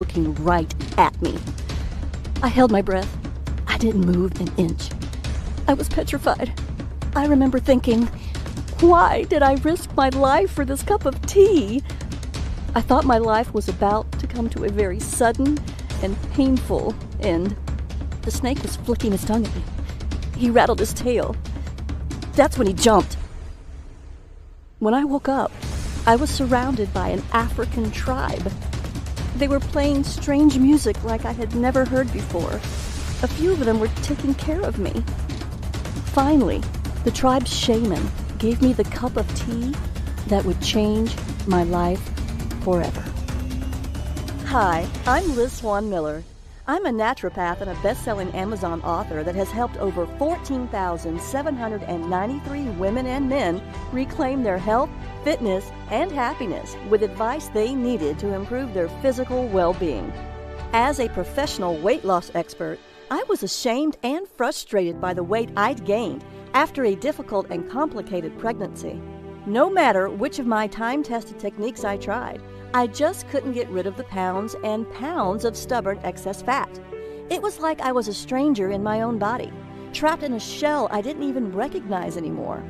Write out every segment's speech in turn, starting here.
looking right at me. I held my breath. I didn't move an inch. I was petrified. I remember thinking, why did I risk my life for this cup of tea? I thought my life was about to come to a very sudden and painful end. The snake was flicking his tongue at me. He rattled his tail. That's when he jumped. When I woke up, I was surrounded by an African tribe. They were playing strange music like I had never heard before. A few of them were taking care of me. Finally, the tribe's shaman gave me the cup of tea that would change my life forever. Hi, I'm Liz Swan Miller. I'm a naturopath and a best-selling Amazon author that has helped over 14,793 women and men reclaim their health, fitness, and happiness with advice they needed to improve their physical well-being. As a professional weight loss expert, I was ashamed and frustrated by the weight I'd gained after a difficult and complicated pregnancy. No matter which of my time-tested techniques I tried, I just couldn't get rid of the pounds and pounds of stubborn excess fat. It was like I was a stranger in my own body, trapped in a shell I didn't even recognize anymore.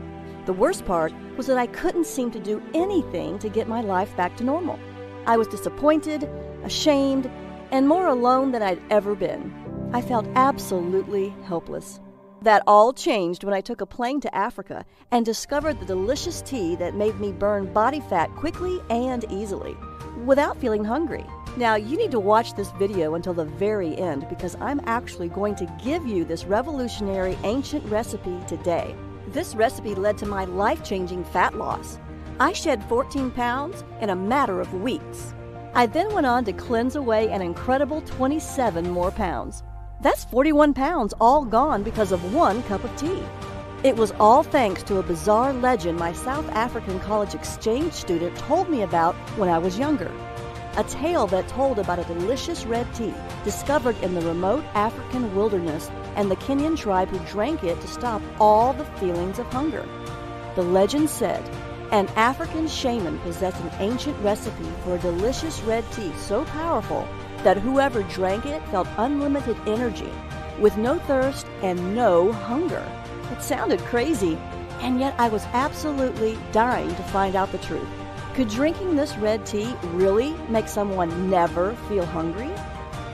The worst part was that I couldn't seem to do anything to get my life back to normal. I was disappointed, ashamed, and more alone than I'd ever been. I felt absolutely helpless. That all changed when I took a plane to Africa and discovered the delicious tea that made me burn body fat quickly and easily, without feeling hungry. Now, you need to watch this video until the very end because I'm actually going to give you this revolutionary ancient recipe today. This recipe led to my life-changing fat loss. I shed 14 pounds in a matter of weeks. I then went on to cleanse away an incredible 27 more pounds. That's 41 pounds all gone because of one cup of tea. It was all thanks to a bizarre legend my South African college exchange student told me about when I was younger. A tale that told about a delicious red tea discovered in the remote African wilderness and the Kenyan tribe who drank it to stop all the feelings of hunger. The legend said an African shaman possessed an ancient recipe for a delicious red tea so powerful that whoever drank it felt unlimited energy, with no thirst and no hunger. It sounded crazy, and yet I was absolutely dying to find out the truth. Could drinking this red tea really make someone never feel hungry?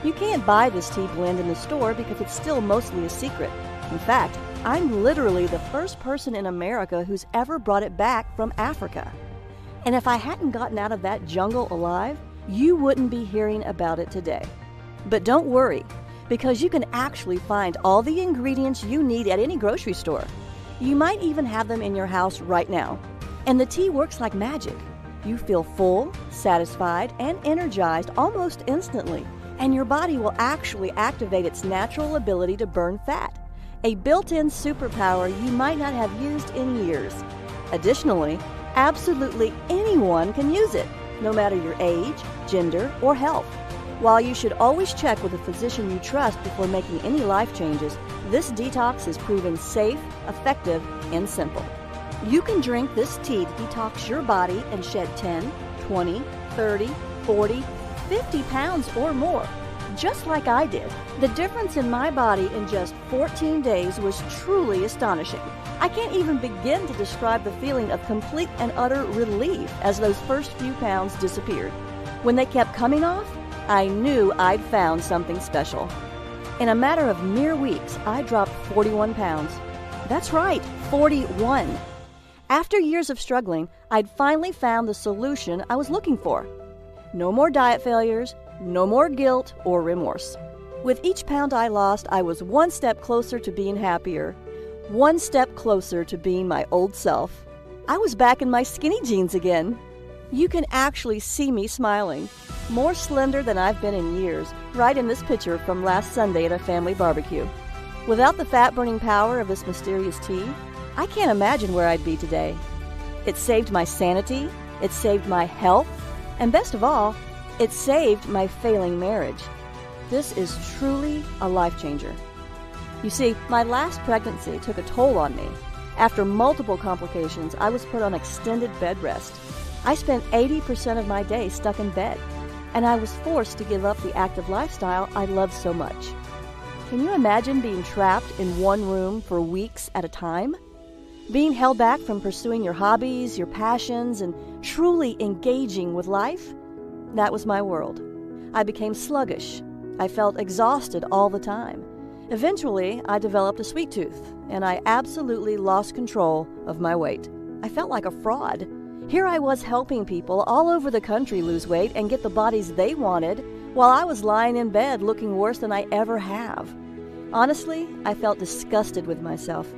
You can't buy this tea blend in the store because it's still mostly a secret. In fact, I'm literally the first person in America who's ever brought it back from Africa. And if I hadn't gotten out of that jungle alive, you wouldn't be hearing about it today. But don't worry, because you can actually find all the ingredients you need at any grocery store. You might even have them in your house right now. And the tea works like magic. You feel full, satisfied, and energized almost instantly, and your body will actually activate its natural ability to burn fat, a built-in superpower you might not have used in years. Additionally, absolutely anyone can use it, no matter your age, gender, or health. While you should always check with a physician you trust before making any life changes, this detox is proven safe, effective, and simple. You can drink this tea to detox your body and shed 10, 20, 30, 40, 50 pounds or more, just like I did. The difference in my body in just 14 days was truly astonishing. I can't even begin to describe the feeling of complete and utter relief as those first few pounds disappeared. When they kept coming off, I knew I'd found something special. In a matter of mere weeks, I dropped 41 pounds. That's right, 41. After years of struggling, I'd finally found the solution I was looking for. No more diet failures, no more guilt or remorse. With each pound I lost, I was one step closer to being happier, one step closer to being my old self. I was back in my skinny jeans again. You can actually see me smiling, more slender than I've been in years, right in this picture from last Sunday at a family barbecue. Without the fat-burning power of this mysterious tea, I can't imagine where I'd be today. It saved my sanity, it saved my health, and best of all, it saved my failing marriage. This is truly a life changer. You see, my last pregnancy took a toll on me. After multiple complications, I was put on extended bed rest. I spent 80% of my day stuck in bed. and I was forced to give up the active lifestyle I loved so much. Can you imagine being trapped in one room for weeks at a time? Being held back from pursuing your hobbies, your passions, and truly engaging with life? That was my world. I became sluggish. I felt exhausted all the time. Eventually, I developed a sweet tooth, and I absolutely lost control of my weight. I felt like a fraud. Here I was helping people all over the country lose weight and get the bodies they wanted, while I was lying in bed looking worse than I ever have. Honestly, I felt disgusted with myself.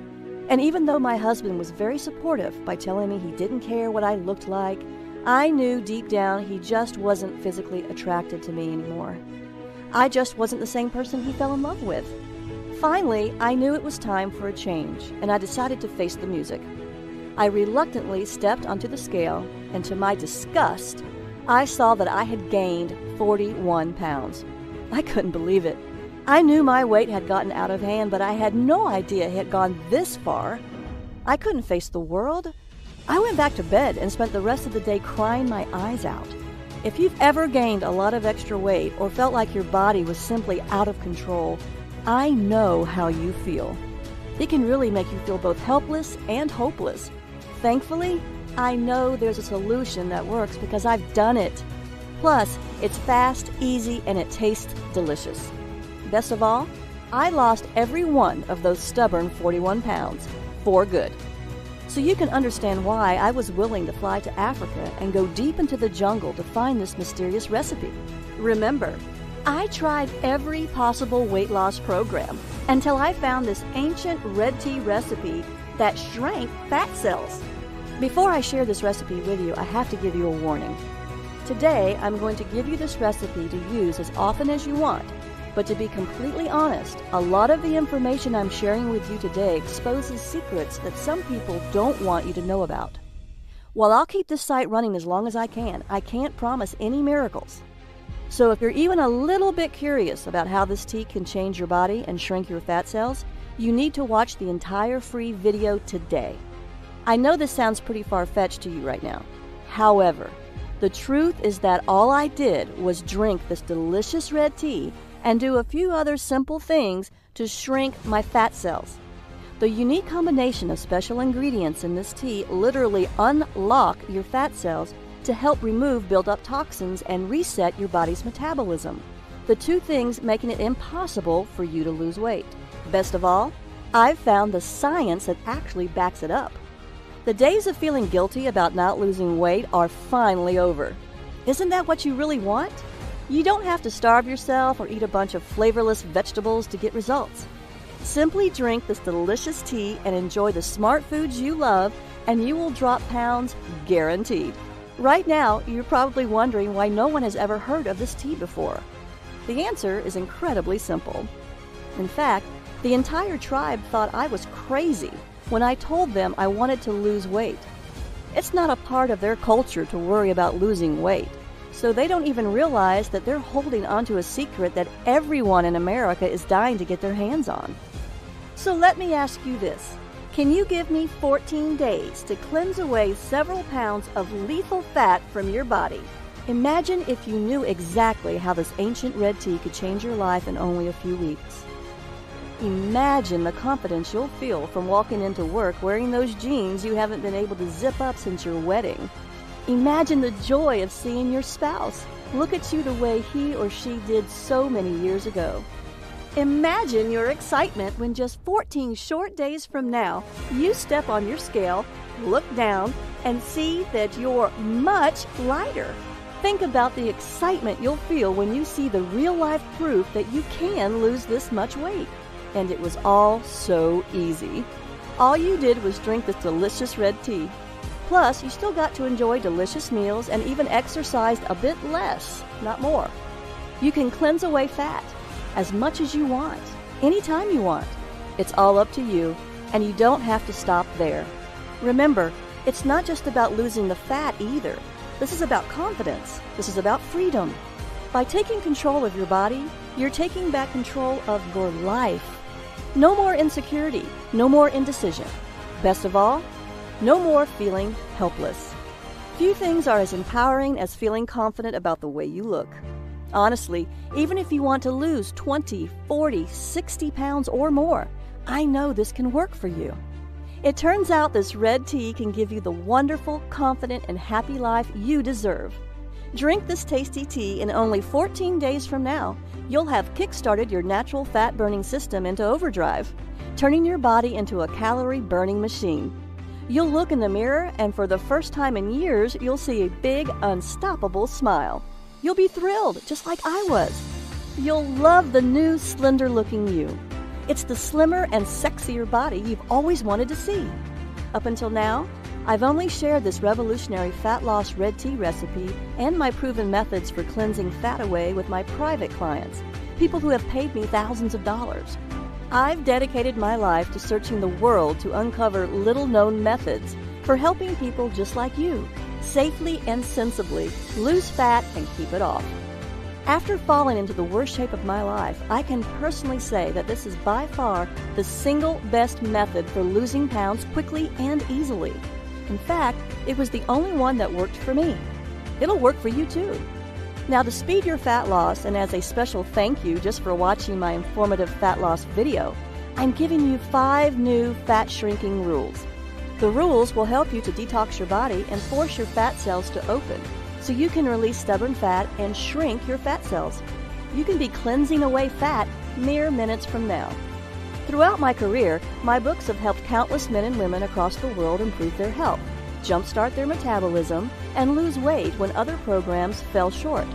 And even though my husband was very supportive by telling me he didn't care what I looked like, I knew deep down he just wasn't physically attracted to me anymore. I just wasn't the same person he fell in love with. Finally, I knew it was time for a change, and I decided to face the music. I reluctantly stepped onto the scale, and to my disgust, I saw that I had gained 41 pounds. I couldn't believe it. I knew my weight had gotten out of hand, but I had no idea it had gone this far. I couldn't face the world. I went back to bed and spent the rest of the day crying my eyes out. If you've ever gained a lot of extra weight or felt like your body was simply out of control, I know how you feel. It can really make you feel both helpless and hopeless. Thankfully, I know there's a solution that works because I've done it. Plus, it's fast, easy, and it tastes delicious. Best of all, I lost every one of those stubborn 41 pounds for good. So you can understand why I was willing to fly to Africa and go deep into the jungle to find this mysterious recipe. Remember, I tried every possible weight loss program until I found this ancient red tea recipe that shrank fat cells. Before I share this recipe with you, I have to give you a warning. Today, I'm going to give you this recipe to use as often as you want. But to be completely honest, a lot of the information I'm sharing with you today exposes secrets that some people don't want you to know about. While I'll keep this site running as long as I can't promise any miracles. So if you're even a little bit curious about how this tea can change your body and shrink your fat cells, you need to watch the entire free video today. I know this sounds pretty far-fetched to you right now. However, the truth is that all I did was drink this delicious red tea and do a few other simple things to shrink my fat cells. The unique combination of special ingredients in this tea literally unlock your fat cells to help remove built-up toxins and reset your body's metabolism, the two things making it impossible for you to lose weight. Best of all, I've found the science that actually backs it up. The days of feeling guilty about not losing weight are finally over. Isn't that what you really want? You don't have to starve yourself or eat a bunch of flavorless vegetables to get results. Simply drink this delicious tea and enjoy the smart foods you love, and you will drop pounds guaranteed. Right now, you're probably wondering why no one has ever heard of this tea before. The answer is incredibly simple. In fact, the entire tribe thought I was crazy when I told them I wanted to lose weight. It's not a part of their culture to worry about losing weight. So they don't even realize that they're holding onto a secret that everyone in America is dying to get their hands on. So let me ask you this. Can you give me 14 days to cleanse away several pounds of lethal fat from your body? Imagine if you knew exactly how this ancient red tea could change your life in only a few weeks. Imagine the confidence you'll feel from walking into work wearing those jeans you haven't been able to zip up since your wedding. Imagine the joy of seeing your spouse look at you the way he or she did so many years ago. Imagine your excitement when just 14 short days from now, you step on your scale, look down, and see that you're much lighter. Think about the excitement you'll feel when you see the real-life proof that you can lose this much weight. And it was all so easy. All you did was drink this delicious red tea. Plus, you still got to enjoy delicious meals and even exercised a bit less, not more. You can cleanse away fat as much as you want, anytime you want. It's all up to you, and you don't have to stop there. Remember, it's not just about losing the fat either. This is about confidence. This is about freedom. By taking control of your body, you're taking back control of your life. No more insecurity, no more indecision. Best of all, no more feeling helpless. Few things are as empowering as feeling confident about the way you look. Honestly, even if you want to lose 20, 40, 60 pounds or more, I know this can work for you. It turns out this red tea can give you the wonderful, confident, and happy life you deserve. Drink this tasty tea and only 14 days from now, you'll have kick-started your natural fat-burning system into overdrive, turning your body into a calorie-burning machine. You'll look in the mirror, and for the first time in years, you'll see a big, unstoppable smile. You'll be thrilled, just like I was. You'll love the new, slender-looking you. It's the slimmer and sexier body you've always wanted to see. Up until now, I've only shared this revolutionary fat loss red tea recipe and my proven methods for cleansing fat away with my private clients, people who have paid me thousands of dollars. I've dedicated my life to searching the world to uncover little-known methods for helping people just like you safely and sensibly lose fat and keep it off. After falling into the worst shape of my life, I can personally say that this is by far the single best method for losing pounds quickly and easily. In fact, it was the only one that worked for me. It'll work for you too. Now, to speed your fat loss, and as a special thank you just for watching my informative fat loss video, I'm giving you 5 new fat shrinking rules. The rules will help you to detox your body and force your fat cells to open, so you can release stubborn fat and shrink your fat cells. You can be cleansing away fat mere minutes from now. Throughout my career, my books have helped countless men and women across the world improve their health, jumpstart their metabolism, and lose weight when other programs fell short.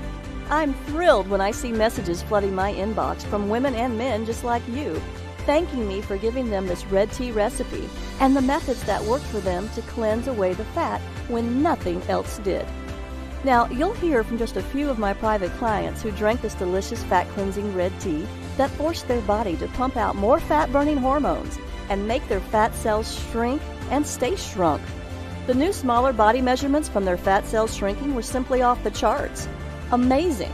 I'm thrilled when I see messages flooding my inbox from women and men just like you, thanking me for giving them this red tea recipe and the methods that worked for them to cleanse away the fat when nothing else did. Now, you'll hear from just a few of my private clients who drank this delicious fat-cleansing red tea that forced their body to pump out more fat-burning hormones and make their fat cells shrink and stay shrunk. The new smaller body measurements from their fat cells shrinking were simply off the charts. Amazing!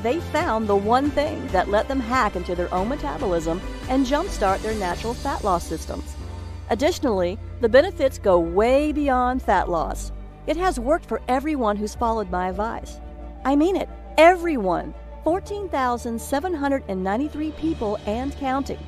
They found the one thing that let them hack into their own metabolism and jumpstart their natural fat loss systems. Additionally, the benefits go way beyond fat loss. It has worked for everyone who's followed my advice. I mean it, everyone. 14,793 people and counting.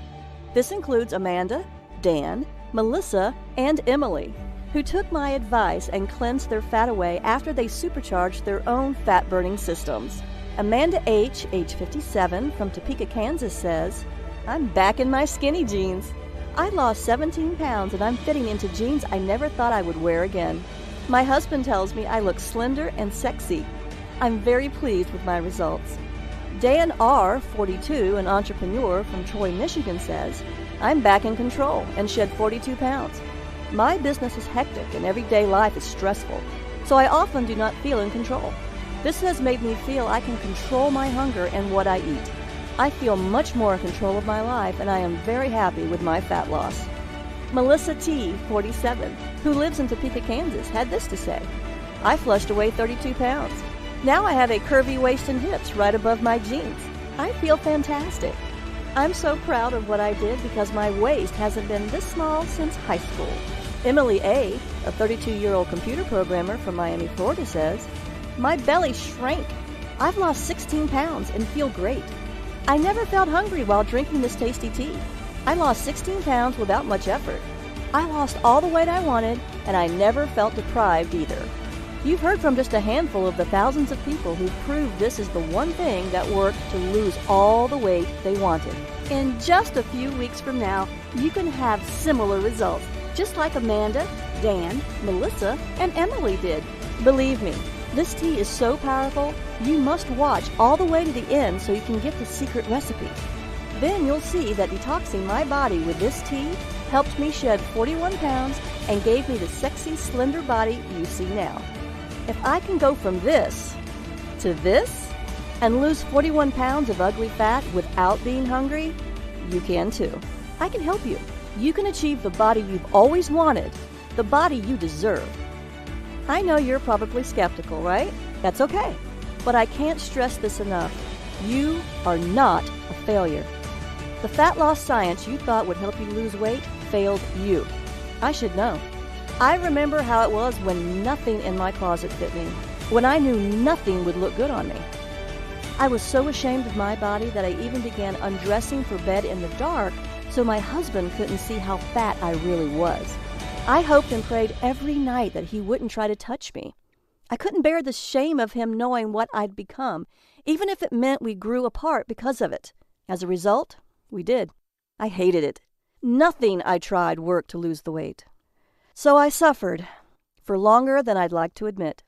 This includes Amanda, Dan, Melissa, and Emily, who took my advice and cleansed their fat away after they supercharged their own fat-burning systems. Amanda H., age 57, from Topeka, Kansas, says, "I'm back in my skinny jeans. I lost 17 pounds and I'm fitting into jeans I never thought I would wear again. My husband tells me I look slender and sexy. I'm very pleased with my results." Dan R., 42, an entrepreneur from Troy, Michigan, says, "I'm back in control and shed 42 pounds. My business is hectic and everyday life is stressful, so I often do not feel in control. This has made me feel I can control my hunger and what I eat. I feel much more in control of my life, and I am very happy with my fat loss." Melissa T., 47, who lives in Topeka, Kansas, had this to say, "I flushed away 32 pounds. Now I have a curvy waist and hips right above my jeans. I feel fantastic. I'm so proud of what I did because my waist hasn't been this small since high school." Emily A., a 32-year-old computer programmer from Miami, Florida, says, "My belly shrank. I've lost 16 pounds and feel great. I never felt hungry while drinking this tasty tea. I lost 16 pounds without much effort. I lost all the weight I wanted, and I never felt deprived either." You've heard from just a handful of the thousands of people who proved this is the one thing that worked to lose all the weight they wanted. In just a few weeks from now, you can have similar results, just like Amanda, Dan, Melissa, and Emily did. Believe me, this tea is so powerful, you must watch all the way to the end so you can get the secret recipe. Then you'll see that detoxing my body with this tea helped me shed 41 pounds and gave me the sexy, slender body you see now. If I can go from this to this and lose 41 pounds of ugly fat without being hungry, you can too. I can help you. You can achieve the body you've always wanted, the body you deserve. I know you're probably skeptical, right? That's okay. But I can't stress this enough. You are not a failure. The fat loss science you thought would help you lose weight failed you. I should know. I remember how it was when nothing in my closet fit me, when I knew nothing would look good on me. I was so ashamed of my body that I even began undressing for bed in the dark so my husband couldn't see how fat I really was. I hoped and prayed every night that he wouldn't try to touch me. I couldn't bear the shame of him knowing what I'd become, even if it meant we grew apart because of it. As a result, we did. I hated it. Nothing I tried worked to lose the weight. So I suffered, for longer than I'd like to admit.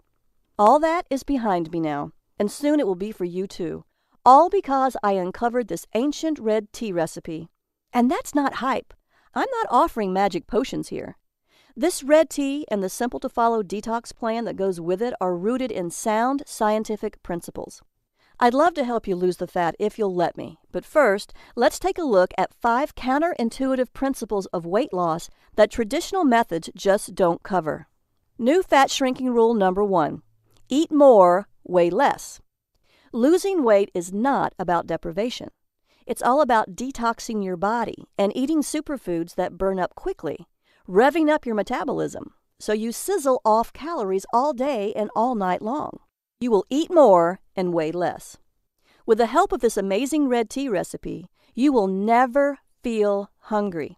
All that is behind me now, and soon it will be for you too. All because I uncovered this ancient red tea recipe. And that's not hype. I'm not offering magic potions here. This red tea and the simple-to-follow detox plan that goes with it are rooted in sound scientific principles. I'd love to help you lose the fat if you'll let me, but first, let's take a look at 5 counterintuitive principles of weight loss that traditional methods just don't cover. New fat shrinking rule number 1. Eat more, weigh less. Losing weight is not about deprivation. It's all about detoxing your body and eating superfoods that burn up quickly, revving up your metabolism so you sizzle off calories all day and all night long. You will eat more and weigh less. With the help of this amazing red tea recipe, you will never feel hungry.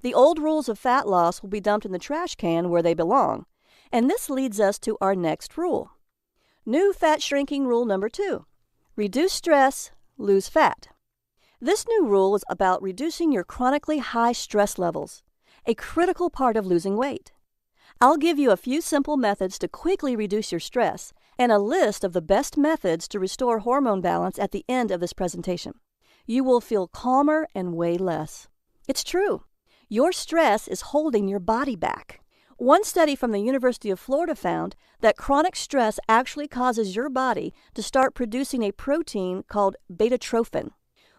The old rules of fat loss will be dumped in the trash can where they belong. And this leads us to our next rule. New fat shrinking rule number 2. Reduce stress, lose fat. This new rule is about reducing your chronically high stress levels, a critical part of losing weight. I'll give you a few simple methods to quickly reduce your stress and a list of the best methods to restore hormone balance at the end of this presentation. You will feel calmer and weigh less. It's true. Your stress is holding your body back. One study from the University of Florida found that chronic stress actually causes your body to start producing a protein called beta-trophin.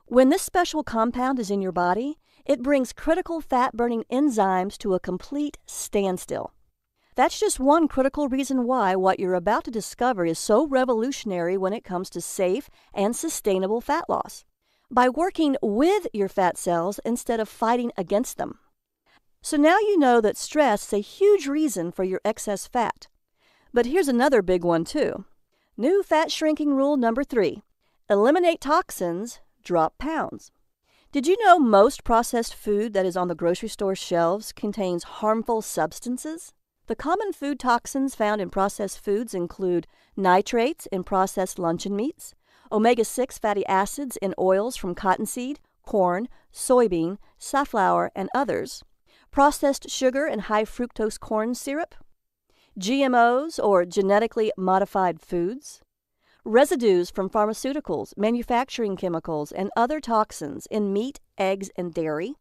When this special compound is in your body, it brings critical fat-burning enzymes to a complete standstill. That's just one critical reason why what you're about to discover is so revolutionary when it comes to safe and sustainable fat loss. By working with your fat cells instead of fighting against them. So now you know that stress is a huge reason for your excess fat. But here's another big one too. New fat shrinking rule number 3. Eliminate toxins, drop pounds. Did you know most processed food that is on the grocery store shelves contains harmful substances? The common food toxins found in processed foods include nitrates in processed luncheon meats, omega-6 fatty acids in oils from cottonseed, corn, soybean, safflower, and others, processed sugar and high fructose corn syrup, GMOs or genetically modified foods, residues from pharmaceuticals, manufacturing chemicals, and other toxins in meat, eggs, and dairy,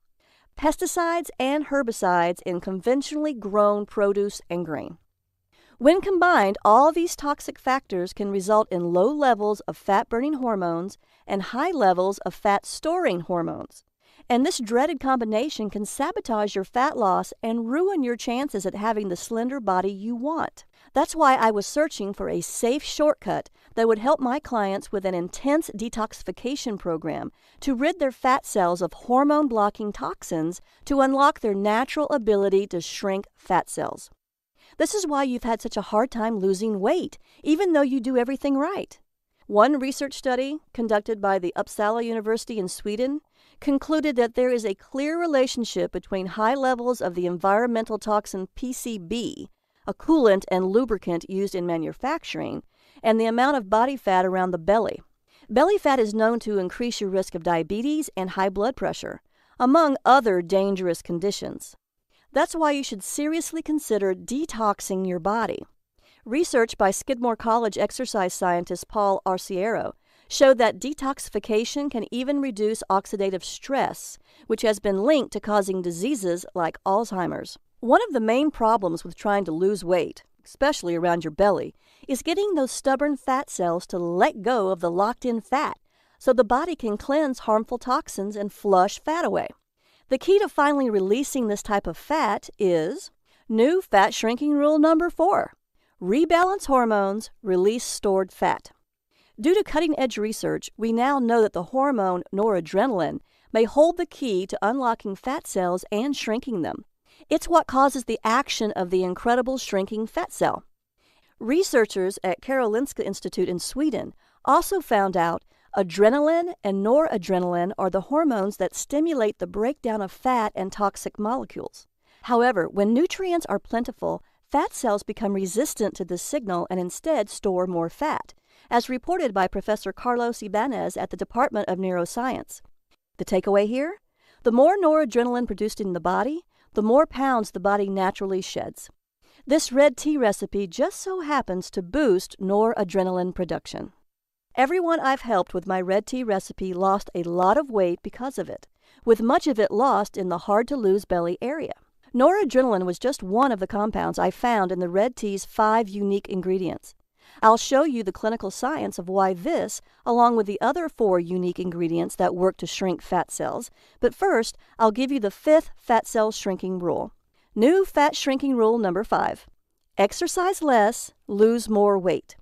pesticides and herbicides in conventionally grown produce and grain. When combined, all these toxic factors can result in low levels of fat-burning hormones and high levels of fat-storing hormones. And this dreaded combination can sabotage your fat loss and ruin your chances at having the slender body you want. That's why I was searching for a safe shortcut that would help my clients with an intense detoxification program to rid their fat cells of hormone-blocking toxins to unlock their natural ability to shrink fat cells. This is why you've had such a hard time losing weight, even though you do everything right. One research study conducted by the Uppsala University in Sweden concluded that there is a clear relationship between high levels of the environmental toxin PCB, a coolant and lubricant used in manufacturing, and the amount of body fat around the belly. Belly fat is known to increase your risk of diabetes and high blood pressure, among other dangerous conditions. That's why you should seriously consider detoxing your body. Research by Skidmore College exercise scientist Paul Arciero showed that detoxification can even reduce oxidative stress, which has been linked to causing diseases like Alzheimer's. One of the main problems with trying to lose weight, especially around your belly, is getting those stubborn fat cells to let go of the locked-in fat so the body can cleanse harmful toxins and flush fat away. The key to finally releasing this type of fat is new fat shrinking rule number 4. Rebalance hormones, release stored fat. Due to cutting-edge research, we now know that the hormone noradrenaline may hold the key to unlocking fat cells and shrinking them. It's what causes the action of the incredible shrinking fat cell. Researchers at Karolinska Institute in Sweden also found out adrenaline and noradrenaline are the hormones that stimulate the breakdown of fat and toxic molecules. However, when nutrients are plentiful, fat cells become resistant to this signal and instead store more fat, as reported by Professor Carlos Ibanez at the Department of Neuroscience. The takeaway here? The more noradrenaline produced in the body, the more pounds the body naturally sheds. This red tea recipe just so happens to boost noradrenaline production. Everyone I've helped with my red tea recipe lost a lot of weight because of it, with much of it lost in the hard-to-lose belly area. Noradrenaline was just one of the compounds I found in the red tea's 5 unique ingredients. I'll show you the clinical science of why this, along with the other 4 unique ingredients that work to shrink fat cells, but first, I'll give you the 5th fat cell shrinking rule. New fat shrinking rule number 5. Exercise less, lose more weight.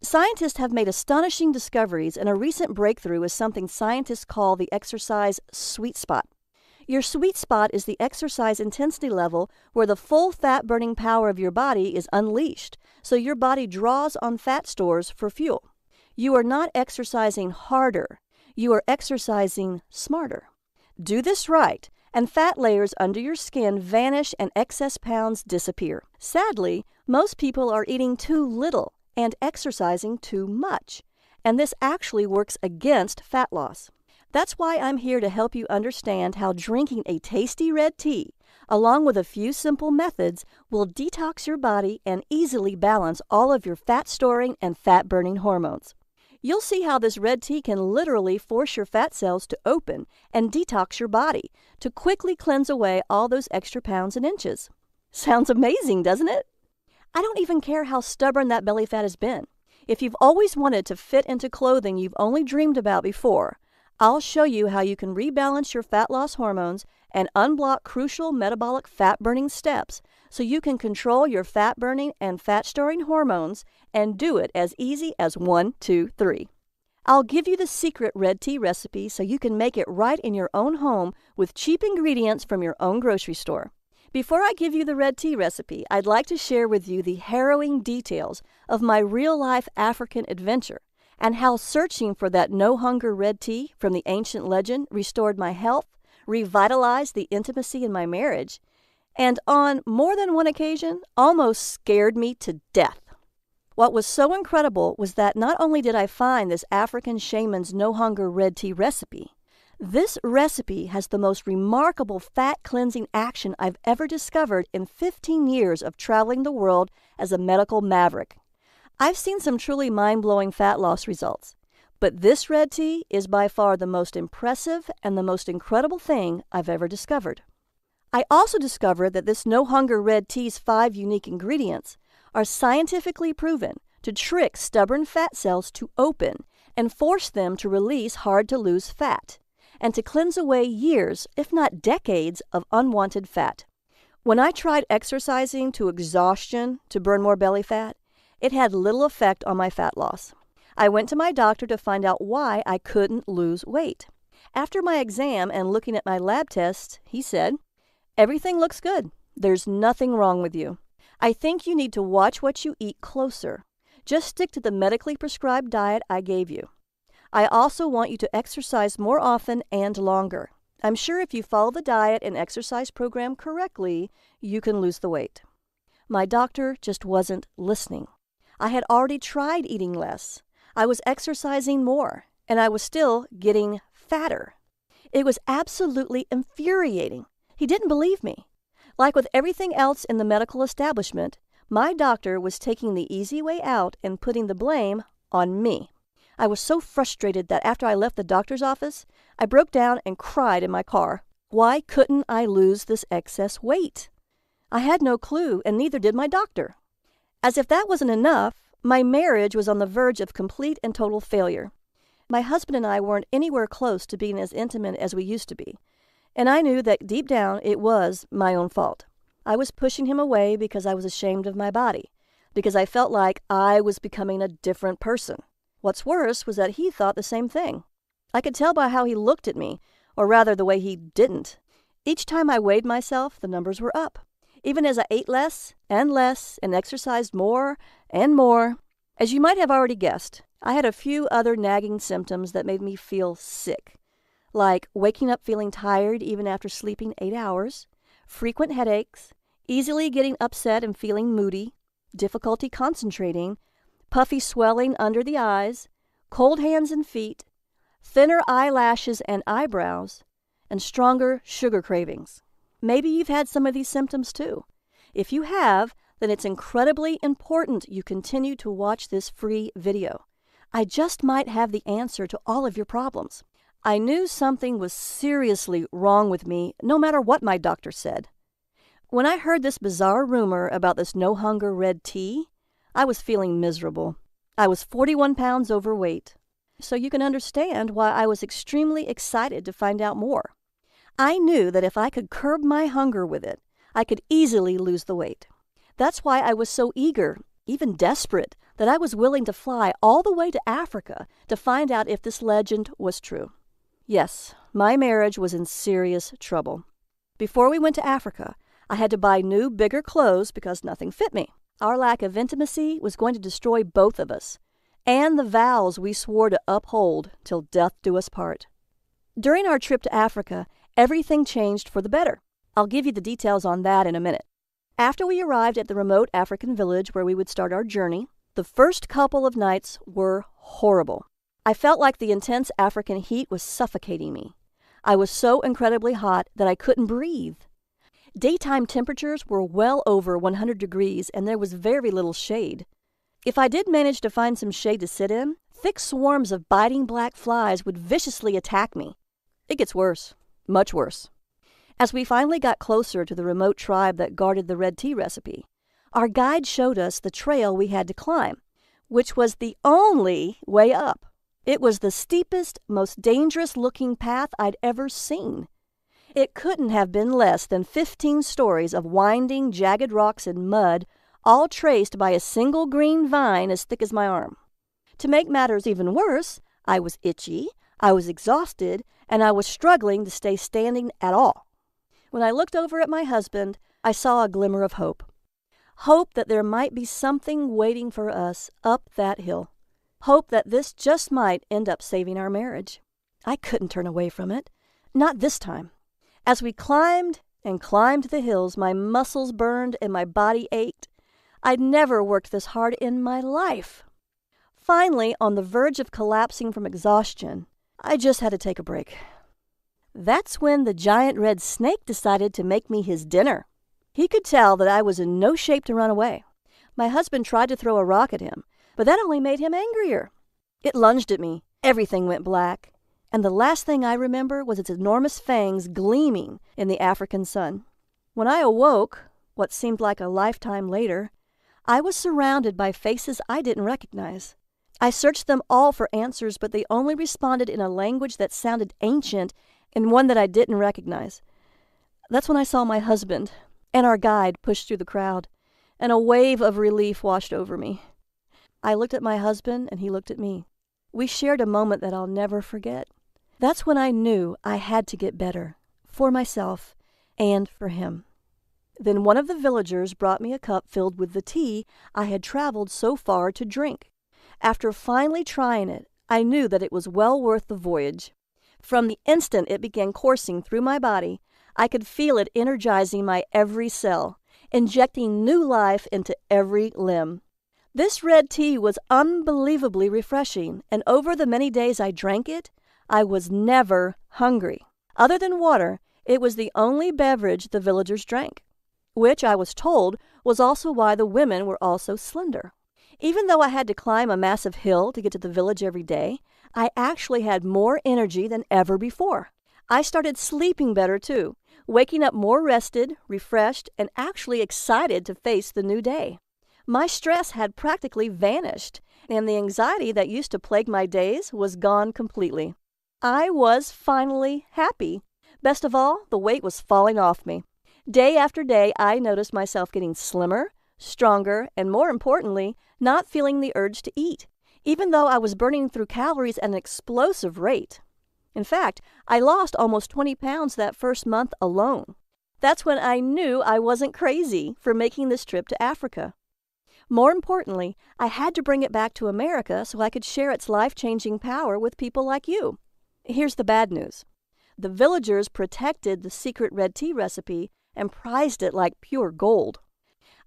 Scientists have made astonishing discoveries, and a recent breakthrough is something scientists call the exercise sweet spot. Your sweet spot is the exercise intensity level where the full fat-burning power of your body is unleashed, so your body draws on fat stores for fuel. You are not exercising harder. You are exercising smarter. Do this right, and fat layers under your skin vanish and excess pounds disappear. Sadly, most people are eating too little and exercising too much, and this actually works against fat loss. That's why I'm here to help you understand how drinking a tasty red tea, along with a few simple methods, will detox your body and easily balance all of your fat-storing and fat-burning hormones. You'll see how this red tea can literally force your fat cells to open and detox your body to quickly cleanse away all those extra pounds and inches. Sounds amazing, doesn't it? I don't even care how stubborn that belly fat has been. If you've always wanted to fit into clothing you've only dreamed about before, I'll show you how you can rebalance your fat loss hormones and unblock crucial metabolic fat-burning steps so you can control your fat-burning and fat-storing hormones and do it as easy as 1, 2, 3. I'll give you the secret red tea recipe so you can make it right in your own home with cheap ingredients from your own grocery store. Before I give you the red tea recipe, I'd like to share with you the harrowing details of my real-life African adventure and how searching for that no-hunger red tea from the ancient legend restored my health, revitalized the intimacy in my marriage, and on more than one occasion, almost scared me to death. What was so incredible was that not only did I find this African shaman's no-hunger red tea recipe, this recipe has the most remarkable fat-cleansing action I've ever discovered in 15 years of traveling the world as a medical maverick. I've seen some truly mind-blowing fat loss results, but this red tea is by far the most impressive and the most incredible thing I've ever discovered. I also discovered that this no-hunger red tea's 5 unique ingredients are scientifically proven to trick stubborn fat cells to open and force them to release hard-to-lose fat, and to cleanse away years, if not decades, of unwanted fat. When I tried exercising to exhaustion to burn more belly fat, it had little effect on my fat loss. I went to my doctor to find out why I couldn't lose weight. After my exam and looking at my lab tests, he said, "Everything looks good. There's nothing wrong with you. I think you need to watch what you eat closer. Just stick to the medically prescribed diet I gave you. I also want you to exercise more often and longer. I'm sure if you follow the diet and exercise program correctly, you can lose the weight." My doctor just wasn't listening. I had already tried eating less. I was exercising more, and I was still getting fatter. It was absolutely infuriating. He didn't believe me. Like with everything else in the medical establishment, my doctor was taking the easy way out and putting the blame on me. I was so frustrated that after I left the doctor's office, I broke down and cried in my car. Why couldn't I lose this excess weight? I had no clue, and neither did my doctor. As if that wasn't enough, my marriage was on the verge of complete and total failure. My husband and I weren't anywhere close to being as intimate as we used to be, and I knew that deep down it was my own fault. I was pushing him away because I was ashamed of my body, because I felt like I was becoming a different person. What's worse was that he thought the same thing. I could tell by how he looked at me, or rather the way he didn't. Each time I weighed myself, the numbers were up. Even as I ate less and exercised more and more. As you might have already guessed, I had a few other nagging symptoms that made me feel sick, like waking up feeling tired even after sleeping 8 hours, frequent headaches, easily getting upset and feeling moody, difficulty concentrating, puffy swelling under the eyes, cold hands and feet, thinner eyelashes and eyebrows, and stronger sugar cravings. Maybe you've had some of these symptoms too. If you have, then it's incredibly important you continue to watch this free video. I just might have the answer to all of your problems. I knew something was seriously wrong with me, no matter what my doctor said. When I heard this bizarre rumor about this no-hunger red tea, I was feeling miserable. I was 41 pounds overweight, so you can understand why I was extremely excited to find out more. I knew that if I could curb my hunger with it, I could easily lose the weight. That's why I was so eager, even desperate, that I was willing to fly all the way to Africa to find out if this legend was true. Yes, my marriage was in serious trouble. Before we went to Africa, I had to buy new, bigger clothes because nothing fit me. Our lack of intimacy was going to destroy both of us, and the vows we swore to uphold till death do us part. During our trip to Africa, everything changed for the better. I'll give you the details on that in a minute. After we arrived at the remote African village where we would start our journey, the first couple of nights were horrible. I felt like the intense African heat was suffocating me. I was so incredibly hot that I couldn't breathe. Daytime temperatures were well over 100 degrees and there was very little shade. If I did manage to find some shade to sit in, thick swarms of biting black flies would viciously attack me. It gets worse, much worse. As we finally got closer to the remote tribe that guarded the red tea recipe, our guide showed us the trail we had to climb, which was the only way up. It was the steepest, most dangerous-looking path I'd ever seen. It couldn't have been less than 15 stories of winding, jagged rocks and mud, all traced by a single green vine as thick as my arm. To make matters even worse, I was itchy, I was exhausted, and I was struggling to stay standing at all. When I looked over at my husband, I saw a glimmer of hope. Hope that there might be something waiting for us up that hill. Hope that this just might end up saving our marriage. I couldn't turn away from it. Not this time. As we climbed and climbed the hills, my muscles burned and my body ached. I'd never worked this hard in my life. Finally, on the verge of collapsing from exhaustion, I just had to take a break. That's when the giant red snake decided to make me his dinner. He could tell that I was in no shape to run away. My husband tried to throw a rock at him, but that only made him angrier. It lunged at me. Everything went black. And the last thing I remember was its enormous fangs gleaming in the African sun. When I awoke, what seemed like a lifetime later, I was surrounded by faces I didn't recognize. I searched them all for answers, but they only responded in a language that sounded ancient and one that I didn't recognize. That's when I saw my husband and our guide push through the crowd, and a wave of relief washed over me. I looked at my husband, and he looked at me. We shared a moment that I'll never forget. That's when I knew I had to get better, for myself and for him. Then one of the villagers brought me a cup filled with the tea I had traveled so far to drink. After finally trying it, I knew that it was well worth the voyage. From the instant it began coursing through my body, I could feel it energizing my every cell, injecting new life into every limb. This red tea was unbelievably refreshing, and over the many days I drank it, I was never hungry. Other than water, it was the only beverage the villagers drank, which I was told was also why the women were all so slender. Even though I had to climb a massive hill to get to the village every day, I actually had more energy than ever before. I started sleeping better too, waking up more rested, refreshed, and actually excited to face the new day. My stress had practically vanished, and the anxiety that used to plague my days was gone completely. I was finally happy. Best of all, the weight was falling off me. Day after day, I noticed myself getting slimmer, stronger, and more importantly, not feeling the urge to eat, even though I was burning through calories at an explosive rate. In fact, I lost almost 20 pounds that first month alone. That's when I knew I wasn't crazy for making this trip to Africa. More importantly, I had to bring it back to America so I could share its life-changing power with people like you. Here's the bad news. The villagers protected the secret red tea recipe and prized it like pure gold.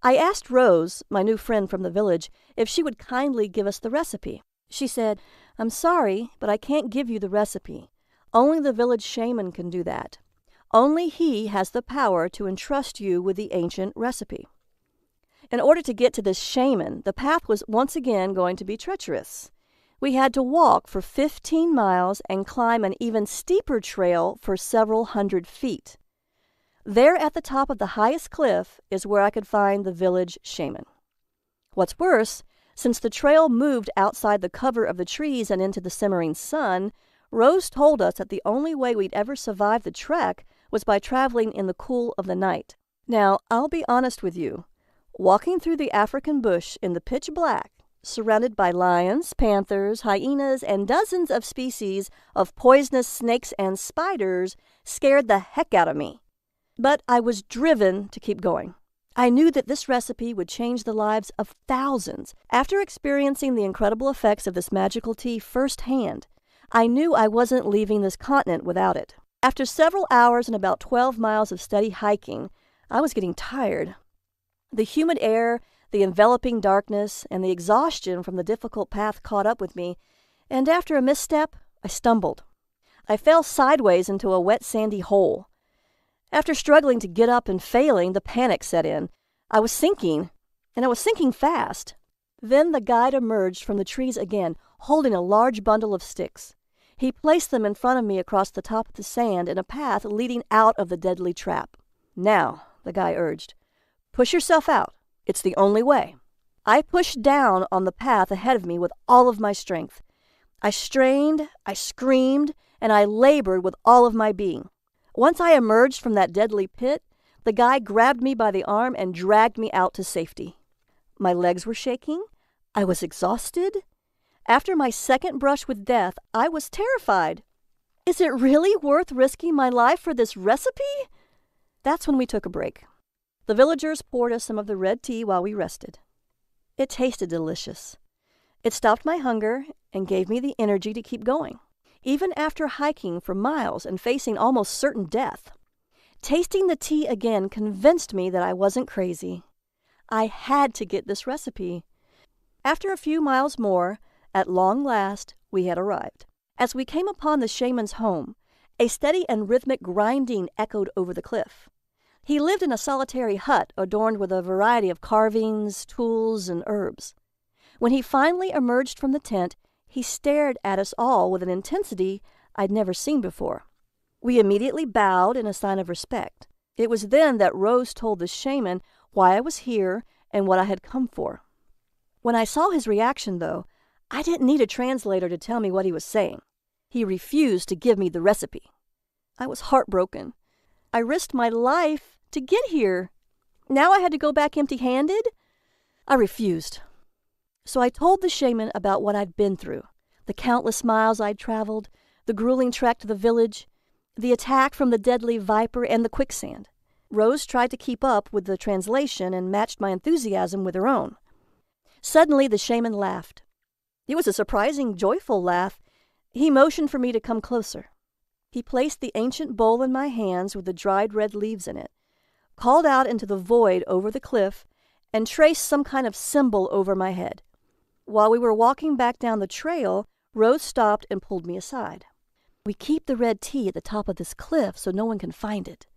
I asked Rose, my new friend from the village, if she would kindly give us the recipe. She said, "I'm sorry, but I can't give you the recipe. Only the village shaman can do that. Only he has the power to entrust you with the ancient recipe." In order to get to this shaman, the path was once again going to be treacherous. We had to walk for 15 miles and climb an even steeper trail for several hundred feet. There at the top of the highest cliff is where I could find the village shaman. What's worse, since the trail moved outside the cover of the trees and into the simmering sun, Rose told us that the only way we'd ever survive the trek was by traveling in the cool of the night. Now, I'll be honest with you. Walking through the African bush in the pitch black, surrounded by lions, panthers, hyenas, and dozens of species of poisonous snakes and spiders scared the heck out of me. But I was driven to keep going. I knew that this recipe would change the lives of thousands. After experiencing the incredible effects of this magical tea firsthand, I knew I wasn't leaving this continent without it. After several hours and about 12 miles of steady hiking, I was getting tired. The humid air, the enveloping darkness, and the exhaustion from the difficult path caught up with me, and after a misstep, I stumbled. I fell sideways into a wet sandy hole. After struggling to get up and failing, the panic set in. I was sinking, and I was sinking fast. Then the guide emerged from the trees again, holding a large bundle of sticks. He placed them in front of me across the top of the sand in a path leading out of the deadly trap. "Now," the guy urged, "push yourself out. It's the only way." I pushed down on the path ahead of me with all of my strength. I strained, I screamed, and I labored with all of my being. Once I emerged from that deadly pit, the guy grabbed me by the arm and dragged me out to safety. My legs were shaking. I was exhausted. After my second brush with death, I was terrified. Is it really worth risking my life for this recipe? That's when we took a break. The villagers poured us some of the red tea while we rested. It tasted delicious. It stopped my hunger and gave me the energy to keep going, even after hiking for miles and facing almost certain death. Tasting the tea again convinced me that I wasn't crazy. I had to get this recipe. After a few miles more, at long last, we had arrived. As we came upon the shaman's home, a steady and rhythmic grinding echoed over the cliff. He lived in a solitary hut adorned with a variety of carvings, tools, and herbs. When he finally emerged from the tent, he stared at us all with an intensity I'd never seen before. We immediately bowed in a sign of respect. It was then that Rose told the shaman why I was here and what I had come for. When I saw his reaction, though, I didn't need a translator to tell me what he was saying. He refused to give me the recipe. I was heartbroken. I risked my life to get here. Now I had to go back empty-handed? I refused. So I told the shaman about what I'd been through, the countless miles I'd traveled, the grueling trek to the village, the attack from the deadly viper, and the quicksand. Rose tried to keep up with the translation and matched my enthusiasm with her own. Suddenly the shaman laughed. It was a surprising, joyful laugh. He motioned for me to come closer. He placed the ancient bowl in my hands with the dried red leaves in it, called out into the void over the cliff, and traced some kind of symbol over my head. While we were walking back down the trail, Rose stopped and pulled me aside. "We keep the red tea at the top of this cliff so no one can find it.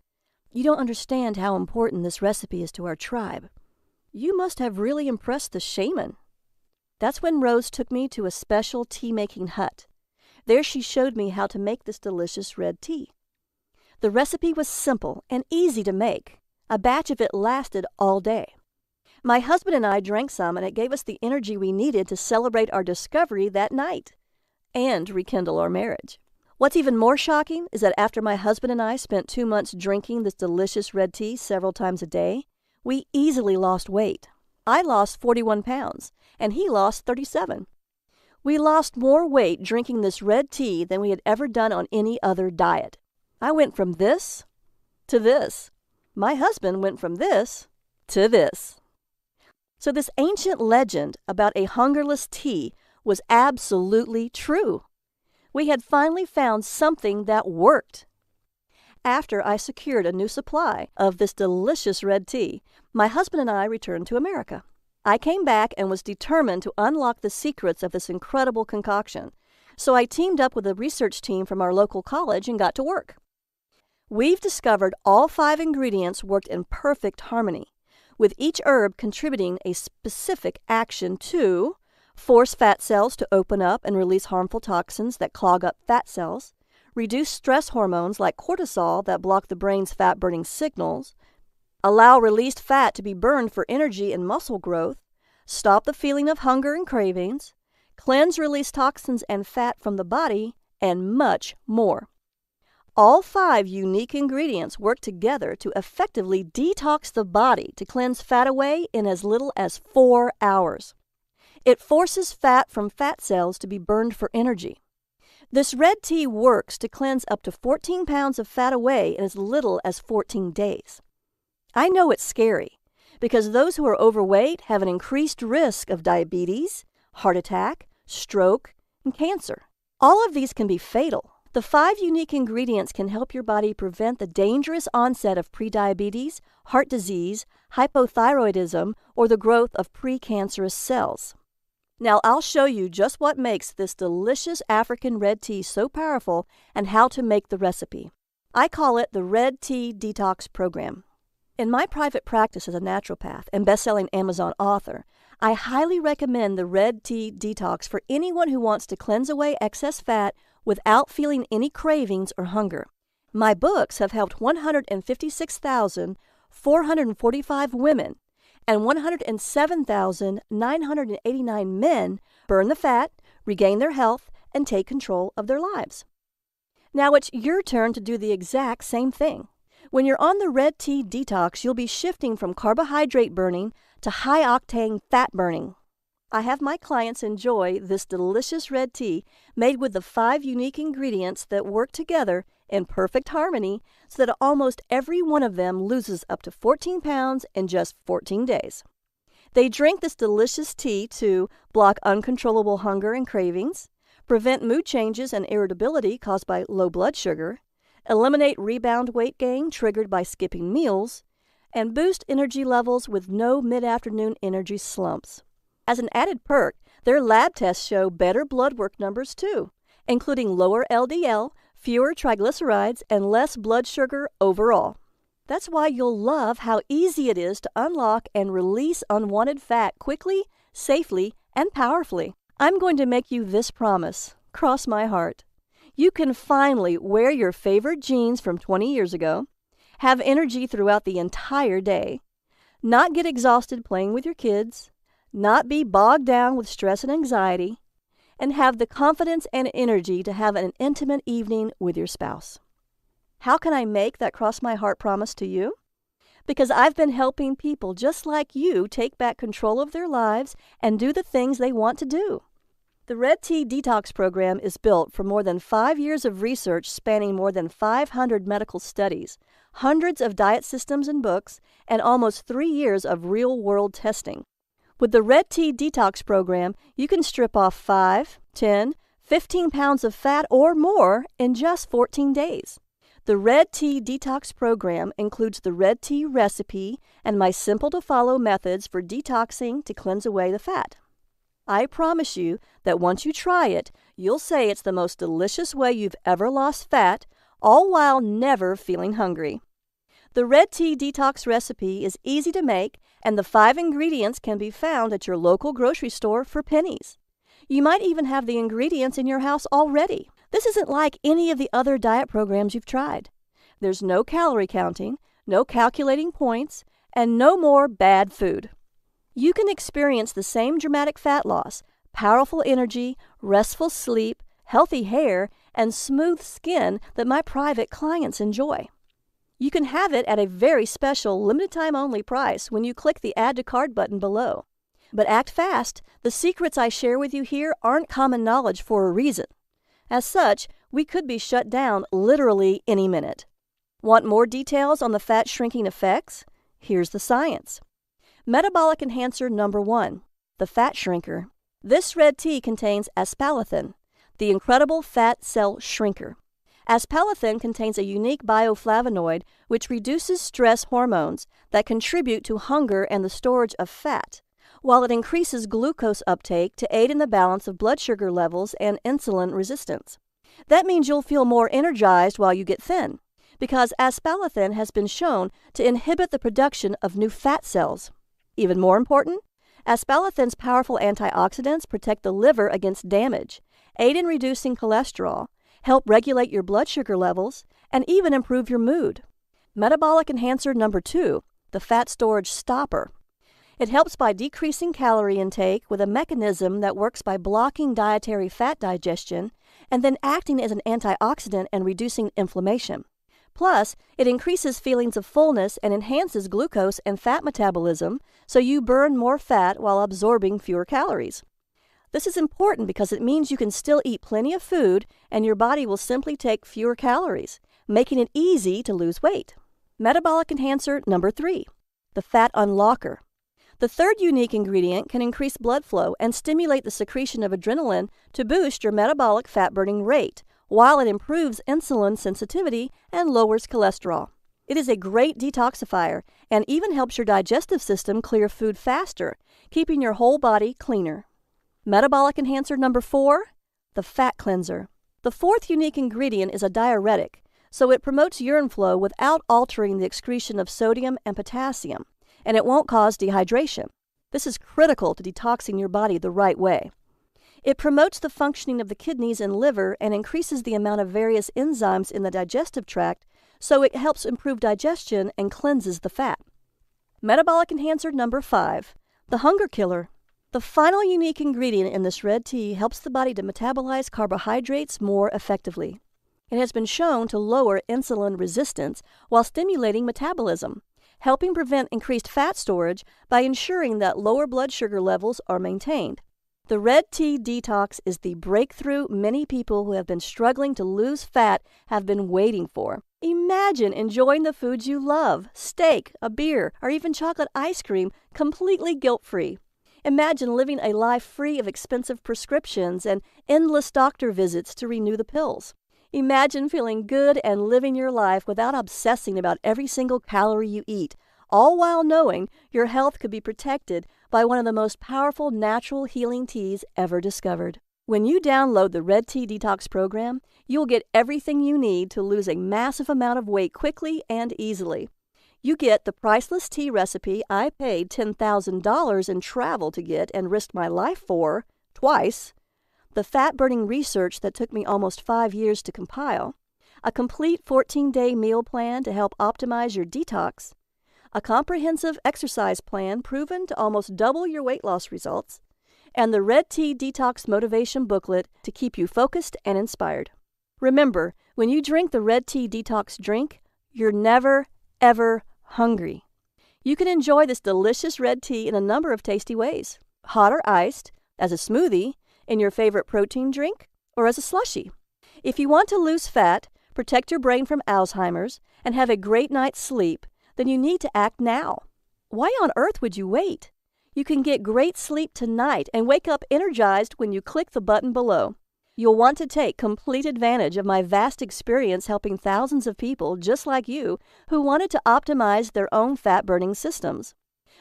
You don't understand how important this recipe is to our tribe. You must have really impressed the shaman." That's when Rose took me to a special tea-making hut. There she showed me how to make this delicious red tea. The recipe was simple and easy to make. A batch of it lasted all day. My husband and I drank some, and it gave us the energy we needed to celebrate our discovery that night and rekindle our marriage. What's even more shocking is that after my husband and I spent 2 months drinking this delicious red tea several times a day, we easily lost weight. I lost 41 pounds, and he lost 37. We lost more weight drinking this red tea than we had ever done on any other diet. I went from this to this. My husband went from this to this. So this ancient legend about a hungerless tea was absolutely true. We had finally found something that worked. After I secured a new supply of this delicious red tea, my husband and I returned to America. I came back and was determined to unlock the secrets of this incredible concoction. So I teamed up with a research team from our local college and got to work. We've discovered all 5 ingredients worked in perfect harmony, with each herb contributing a specific action to force fat cells to open up and release harmful toxins that clog up fat cells, reduce stress hormones like cortisol that block the brain's fat-burning signals, allow released fat to be burned for energy and muscle growth, stop the feeling of hunger and cravings, cleanse release toxins and fat from the body, and much more. All 5 unique ingredients work together to effectively detox the body to cleanse fat away in as little as 4 hours. It forces fat from fat cells to be burned for energy. This red tea works to cleanse up to 14 pounds of fat away in as little as 14 days. I know it's scary because those who are overweight have an increased risk of diabetes, heart attack, stroke, and cancer. All of these can be fatal. The 5 unique ingredients can help your body prevent the dangerous onset of prediabetes, heart disease, hypothyroidism, or the growth of precancerous cells. Now I'll show you just what makes this delicious African red tea so powerful and how to make the recipe. I call it the Red Tea Detox Program. In my private practice as a naturopath and best-selling Amazon author, I highly recommend the Red Tea Detox for anyone who wants to cleanse away excess fat without feeling any cravings or hunger. My books have helped 156,445 women and 107,989 men burn the fat, regain their health, and take control of their lives. Now it's your turn to do the exact same thing. When you're on the Red Tea Detox, you'll be shifting from carbohydrate burning to high-octane fat burning. I have my clients enjoy this delicious red tea made with the 5 unique ingredients that work together in perfect harmony so that almost every one of them loses up to 14 pounds in just 14 days. They drink this delicious tea to block uncontrollable hunger and cravings, prevent mood changes and irritability caused by low blood sugar, eliminate rebound weight gain triggered by skipping meals, and boost energy levels with no mid-afternoon energy slumps. As an added perk, their lab tests show better blood work numbers too, including lower LDL, fewer triglycerides, and less blood sugar overall. That's why you'll love how easy it is to unlock and release unwanted fat quickly, safely, and powerfully. I'm going to make you this promise. Cross my heart. You can finally wear your favorite jeans from 20 years ago, have energy throughout the entire day, not get exhausted playing with your kids, not be bogged down with stress and anxiety, and have the confidence and energy to have an intimate evening with your spouse. How can I make that cross my heart promise to you? Because I've been helping people just like you take back control of their lives and do the things they want to do. The Red Tea Detox Program is built from more than 5 years of research spanning more than 500 medical studies, hundreds of diet systems and books, and almost 3 years of real-world testing. With the Red Tea Detox Program, you can strip off 5, 10, 15 pounds of fat or more in just 14 days. The Red Tea Detox Program includes the red tea recipe and my simple-to-follow methods for detoxing to cleanse away the fat. I promise you that once you try it, you'll say it's the most delicious way you've ever lost fat, all while never feeling hungry. The Red Tea Detox recipe is easy to make, and the 5 ingredients can be found at your local grocery store for pennies. You might even have the ingredients in your house already. This isn't like any of the other diet programs you've tried. There's no calorie counting, no calculating points, and no more bad food. You can experience the same dramatic fat loss, powerful energy, restful sleep, healthy hair, and smooth skin that my private clients enjoy. You can have it at a very special limited-time only price when you click the Add to Cart button below. But act fast. The secrets I share with you here aren't common knowledge for a reason. As such, we could be shut down literally any minute. Want more details on the fat shrinking effects? Here's the science. Metabolic enhancer number 1, the fat shrinker. This red tea contains aspalathin, the incredible fat cell shrinker. Aspalathin contains a unique bioflavonoid which reduces stress hormones that contribute to hunger and the storage of fat, while it increases glucose uptake to aid in the balance of blood sugar levels and insulin resistance. That means you'll feel more energized while you get thin, because aspalathin has been shown to inhibit the production of new fat cells. Even more important, aspalathin's powerful antioxidants protect the liver against damage, aid in reducing cholesterol, help regulate your blood sugar levels, and even improve your mood. Metabolic enhancer number 2, the fat storage stopper. It helps by decreasing calorie intake with a mechanism that works by blocking dietary fat digestion and then acting as an antioxidant and reducing inflammation. Plus, it increases feelings of fullness and enhances glucose and fat metabolism, so you burn more fat while absorbing fewer calories. This is important because it means you can still eat plenty of food and your body will simply take fewer calories, making it easy to lose weight. Metabolic enhancer number 3, the fat unlocker. The third unique ingredient can increase blood flow and stimulate the secretion of adrenaline to boost your metabolic fat-burning rate, while it improves insulin sensitivity and lowers cholesterol. It is a great detoxifier and even helps your digestive system clear food faster, keeping your whole body cleaner. Metabolic enhancer number 4, the fat cleanser. The fourth unique ingredient is a diuretic, so it promotes urine flow without altering the excretion of sodium and potassium, and it won't cause dehydration. This is critical to detoxing your body the right way. It promotes the functioning of the kidneys and liver and increases the amount of various enzymes in the digestive tract, so it helps improve digestion and cleanses the fat. Metabolic enhancer number 5, the hunger killer. The final unique ingredient in this red tea helps the body to metabolize carbohydrates more effectively. It has been shown to lower insulin resistance while stimulating metabolism, helping prevent increased fat storage by ensuring that lower blood sugar levels are maintained. The red tea detox is the breakthrough many people who have been struggling to lose fat have been waiting for. Imagine enjoying the foods you love, steak, a beer, or even chocolate ice cream, completely guilt-free. Imagine living a life free of expensive prescriptions and endless doctor visits to renew the pills. Imagine feeling good and living your life without obsessing about every single calorie you eat, all while knowing your health could be protected by one of the most powerful natural healing teas ever discovered. When you download the Red Tea Detox program, you'll get everything you need to lose a massive amount of weight quickly and easily. You get the priceless tea recipe I paid $10,000 in travel to get and risked my life for, twice, the fat-burning research that took me almost 5 years to compile, a complete 14-day meal plan to help optimize your detox, a comprehensive exercise plan proven to almost double your weight loss results, and the Red Tea Detox Motivation Booklet to keep you focused and inspired. Remember, when you drink the Red Tea Detox drink, you're never, ever hungry. You can enjoy this delicious red tea in a number of tasty ways: hot or iced, as a smoothie, in your favorite protein drink, or as a slushie. If you want to lose fat, protect your brain from Alzheimer's, and have a great night's sleep, then you need to act now. Why on earth would you wait? You can get great sleep tonight and wake up energized when you click the button below. You'll want to take complete advantage of my vast experience helping thousands of people just like you who wanted to optimize their own fat-burning systems.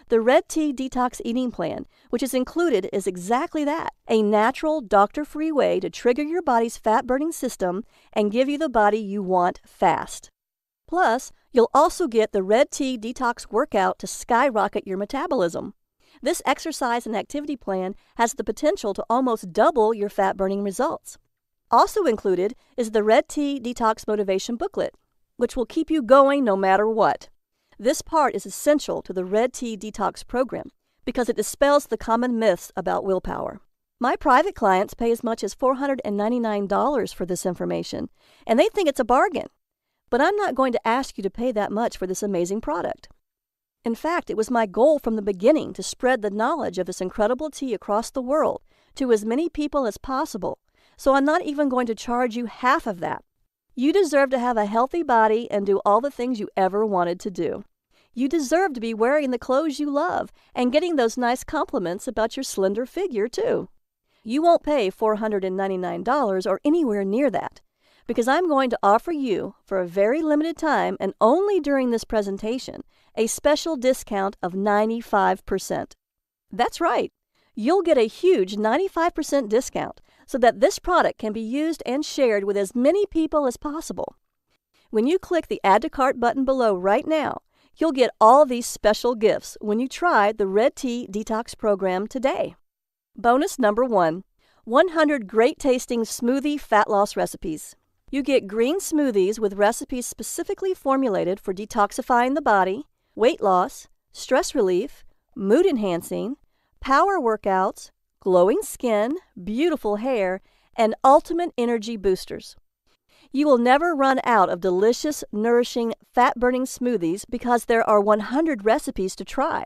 The Red Tea Detox Eating Plan, which is included, is exactly that, a natural, doctor-free way to trigger your body's fat-burning system and give you the body you want fast. Plus, you'll also get the Red Tea Detox Workout to skyrocket your metabolism. This exercise and activity plan has the potential to almost double your fat-burning results. Also included is the Red Tea Detox Motivation Booklet, which will keep you going no matter what. This part is essential to the Red Tea Detox program because it dispels the common myths about willpower. My private clients pay as much as $499 for this information, and they think it's a bargain. But I'm not going to ask you to pay that much for this amazing product. In fact, it was my goal from the beginning to spread the knowledge of this incredible tea across the world to as many people as possible, so I'm not even going to charge you half of that. You deserve to have a healthy body and do all the things you ever wanted to do. You deserve to be wearing the clothes you love and getting those nice compliments about your slender figure, too. You won't pay $499 or anywhere near that, because I'm going to offer you, for a very limited time and only during this presentation, a special discount of 95%. That's right. You'll get a huge 95% discount so that this product can be used and shared with as many people as possible. When you click the Add to Cart button below right now, you'll get all these special gifts when you try the Red Tea Detox Program today. Bonus number 1, 100 great-tasting smoothie fat loss recipes. You get green smoothies with recipes specifically formulated for detoxifying the body, weight loss, stress relief, mood enhancing, power workouts, glowing skin, beautiful hair, and ultimate energy boosters. You will never run out of delicious, nourishing, fat-burning smoothies because there are 100 recipes to try.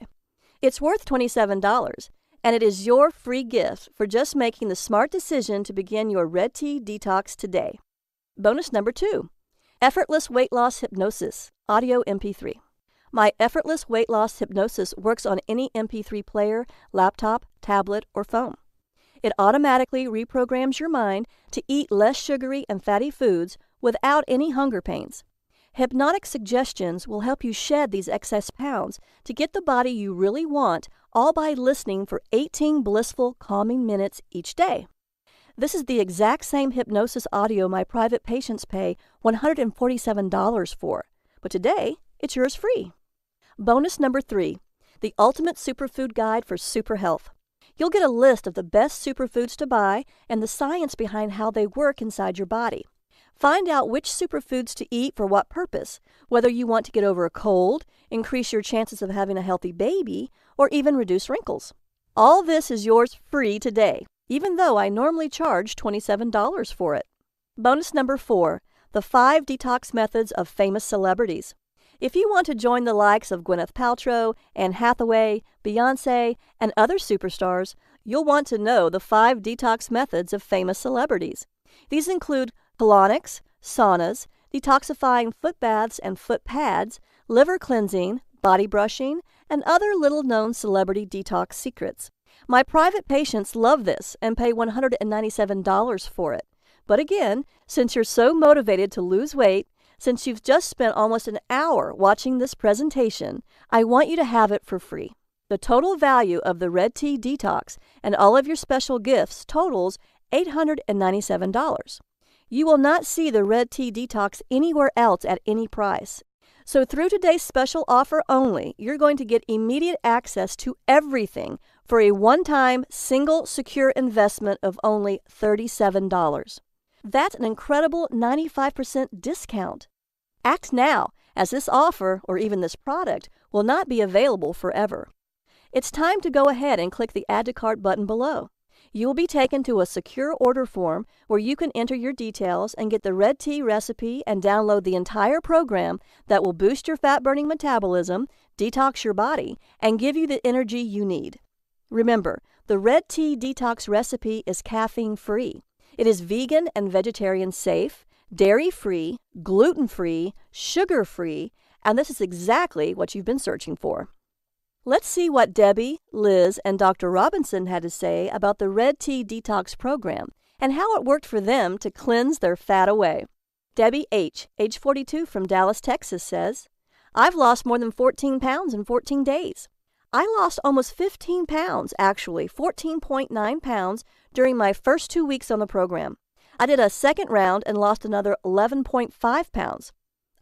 It's worth $27, and it is your free gift for just making the smart decision to begin your Red Tea Detox today. Bonus number 2, Effortless Weight Loss Hypnosis, Audio MP3. My Effortless Weight Loss Hypnosis works on any MP3 player, laptop, tablet, or phone. It automatically reprograms your mind to eat less sugary and fatty foods without any hunger pains. Hypnotic suggestions will help you shed these excess pounds to get the body you really want, all by listening for 18 blissful, calming minutes each day. This is the exact same hypnosis audio my private patients pay $147 for, but today it's yours free. Bonus number 3, the Ultimate Superfood Guide for Super Health. You'll get a list of the best superfoods to buy and the science behind how they work inside your body. Find out which superfoods to eat for what purpose, whether you want to get over a cold, increase your chances of having a healthy baby, or even reduce wrinkles. All this is yours free today, even though I normally charge $27 for it. Bonus number 4, the 5 detox methods of famous celebrities. If you want to join the likes of Gwyneth Paltrow, Anne Hathaway, Beyoncé, and other superstars, you'll want to know the 5 detox methods of famous celebrities. These include colonics, saunas, detoxifying foot baths and foot pads, liver cleansing, body brushing, and other little-known celebrity detox secrets. My private patients love this and pay $197 for it. But again, since you're so motivated to lose weight, since you've just spent almost an hour watching this presentation, I want you to have it for free. The total value of the Red Tea Detox and all of your special gifts totals $897. You will not see the Red Tea Detox anywhere else at any price. So through today's special offer only, you're going to get immediate access to everything for a one-time, single, secure investment of only $37. That's an incredible 95% discount. Act now, as this offer, or even this product, will not be available forever. It's time to go ahead and click the Add to Cart button below. You will be taken to a secure order form where you can enter your details and get the Red Tea recipe and download the entire program that will boost your fat-burning metabolism, detox your body, and give you the energy you need. Remember, the Red Tea Detox recipe is caffeine-free. It is vegan and vegetarian safe, dairy-free, gluten-free, sugar-free, and this is exactly what you've been searching for. Let's see what Debbie, Liz, and Dr. Robinson had to say about the Red Tea Detox program and how it worked for them to cleanse their fat away. Debbie H., age 42 from Dallas, Texas, says, I've lost more than 14 pounds in 14 days. I lost almost 15 pounds, actually 14.9 pounds, during my first 2 weeks on the program. I did a second round and lost another 11.5 pounds.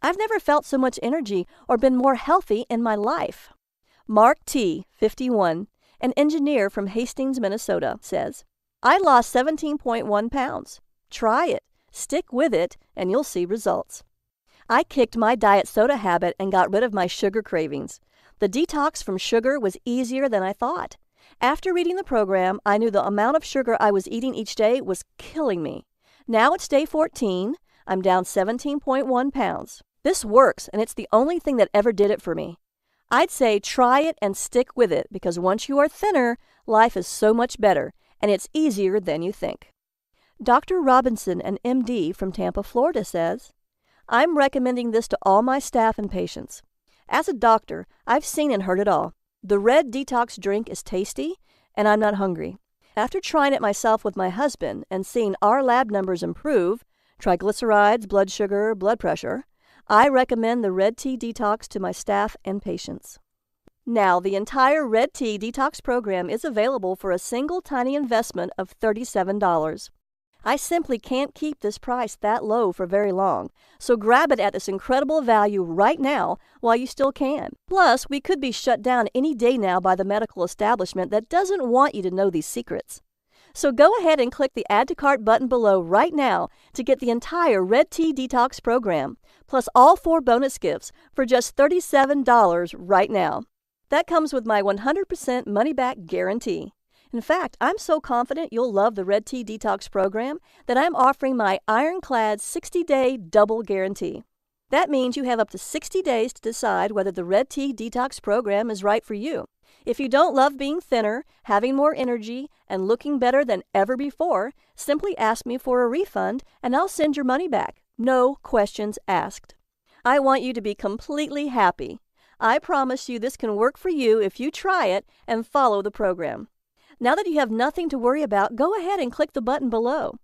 I've never felt so much energy or been more healthy in my life. Mark T., 51, an engineer from Hastings, Minnesota, says, I lost 17.1 pounds. Try it, stick with it, and you'll see results. I kicked my diet soda habit and got rid of my sugar cravings. The detox from sugar was easier than I thought. After reading the program, I knew the amount of sugar I was eating each day was killing me. Now it's day 14. I'm down 17.1 pounds. This works, and it's the only thing that ever did it for me. I'd say try it and stick with it because once you are thinner, life is so much better and it's easier than you think. Dr. Robinson, an MD from Tampa, Florida, says, I'm recommending this to all my staff and patients. As a doctor, I've seen and heard it all. The red detox drink is tasty, and I'm not hungry. After trying it myself with my husband and seeing our lab numbers improve, triglycerides, blood sugar, blood pressure, I recommend the Red Tea Detox to my staff and patients. Now, the entire Red Tea Detox program is available for a single tiny investment of $37. I simply can't keep this price that low for very long, so grab it at this incredible value right now while you still can. Plus, we could be shut down any day now by the medical establishment that doesn't want you to know these secrets. So go ahead and click the Add to Cart button below right now to get the entire Red Tea Detox program, plus all 4 bonus gifts for just $37 right now. That comes with my 100% money-back guarantee. In fact, I'm so confident you'll love the Red Tea Detox program that I'm offering my ironclad 60-day double guarantee. That means you have up to 60 days to decide whether the Red Tea Detox program is right for you. If you don't love being thinner, having more energy, and looking better than ever before, simply ask me for a refund and I'll send your money back. No questions asked. I want you to be completely happy. I promise you this can work for you if you try it and follow the program. Now that you have nothing to worry about, go ahead and click the button below.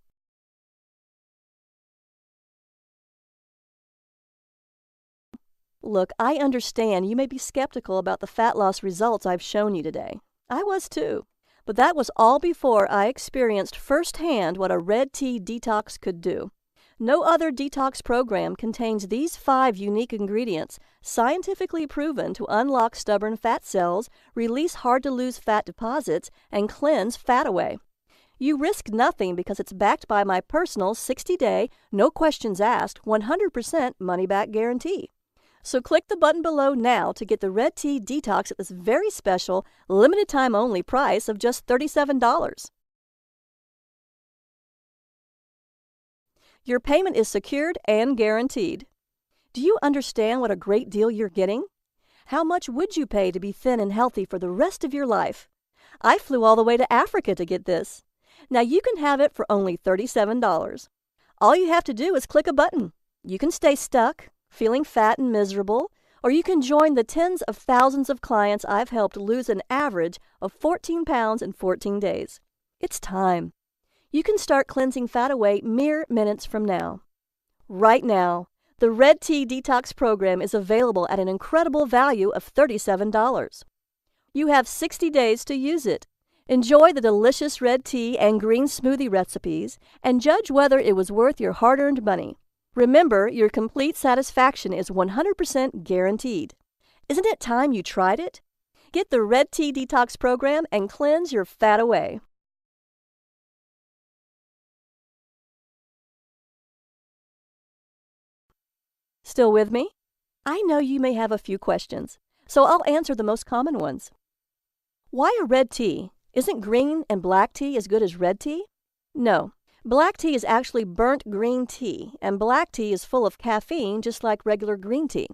Look, I understand you may be skeptical about the fat loss results I've shown you today. I was too. But that was all before I experienced firsthand what a Red Tea Detox could do. No other detox program contains these 5 unique ingredients scientifically proven to unlock stubborn fat cells, release hard-to-lose fat deposits, and cleanse fat away. You risk nothing because it's backed by my personal 60-day, no questions asked, 100% money-back guarantee. So click the button below now to get the Red Tea Detox at this very special, limited-time-only price of just $37. Your payment is secured and guaranteed. Do you understand what a great deal you're getting? How much would you pay to be thin and healthy for the rest of your life? I flew all the way to Africa to get this. Now you can have it for only $37. All you have to do is click a button. You can stay stuck, feeling fat and miserable, or you can join the tens of thousands of clients I've helped lose an average of 14 pounds in 14 days. It's time. You can start cleansing fat away mere minutes from now. Right now, the Red Tea Detox program is available at an incredible value of $37. You have 60 days to use it. Enjoy the delicious red tea and green smoothie recipes and judge whether it was worth your hard-earned money. Remember, your complete satisfaction is 100% guaranteed. Isn't it time you tried it? Get the Red Tea Detox program and cleanse your fat away. Still with me? I know you may have a few questions, so I'll answer the most common ones. Why a red tea? Isn't green and black tea as good as red tea? No. Black tea is actually burnt green tea, and black tea is full of caffeine just like regular green tea.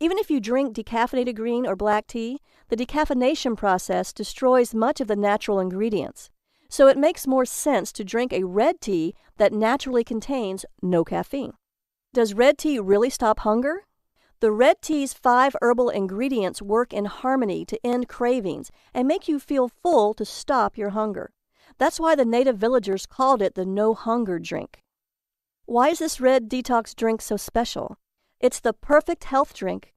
Even if you drink decaffeinated green or black tea, the decaffeination process destroys much of the natural ingredients. So it makes more sense to drink a red tea that naturally contains no caffeine. Does red tea really stop hunger? The red tea's 5 herbal ingredients work in harmony to end cravings and make you feel full to stop your hunger. That's why the native villagers called it the no-hunger drink. Why is this red detox drink so special? It's the perfect health drink.